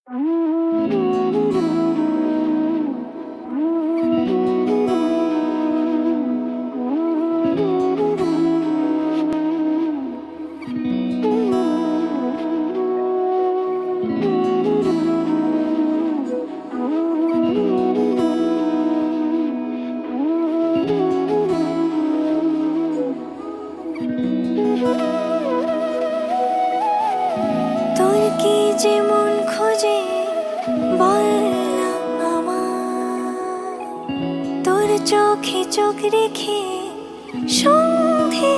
তোর কি যেমন খোঁজে বললাম আমায়, তোর চোখে চোখ রেখে সন্ধে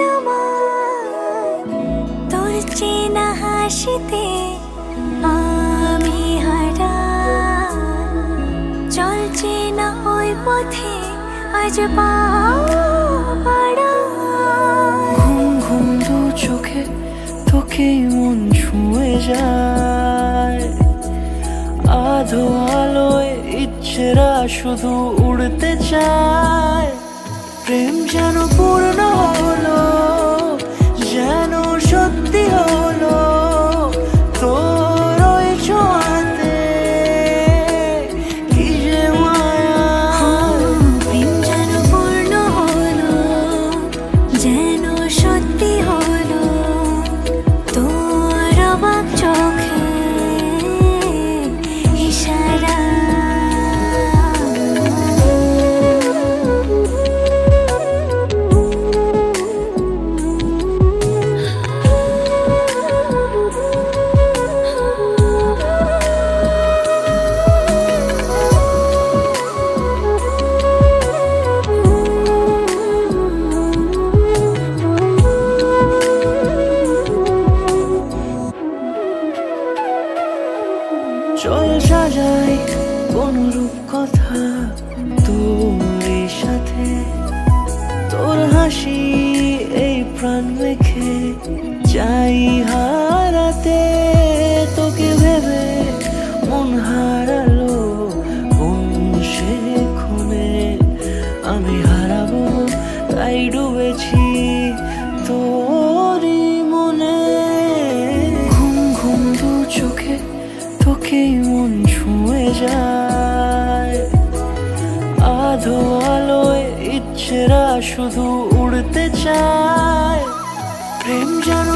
নামায়, তোর চেনা হাসিতে আমি হারাই, চলছে না ওই পথে আজ পা বাড়াই। ঘুম ঘুম দু চোখে তোকেই মন ছুঁয়ে যায়, আধো আলোয় ইচ্ছেরা শুধু উড়তে চায়। প্রেম যেন পূর্ণ হলো, যেন সত্যি হলো, তোর ওই ছোঁয়াতে কি যে মায়া। প্রেম যেন পূর্ণ হলো, যেন সত্যি হলো, তোর অবাক চোখে ইশারা। চল সাজাই কোন রূপ কথা তোর সাথে, তোর হাসি এই প্রাণ রেখে চাই হারাতে। তোকে ভেবে মন হারালো কোন সে ক্ষণে, আমি হারাবো তাই ডুবেছি তোরই মনে। ঘুম ঘুম দু চোখে তোকেই মন ছুঁয়ে যায়, আধো আলোয় ইচ্ছেরা শুধু উড়তে চায়। প্রেম যেন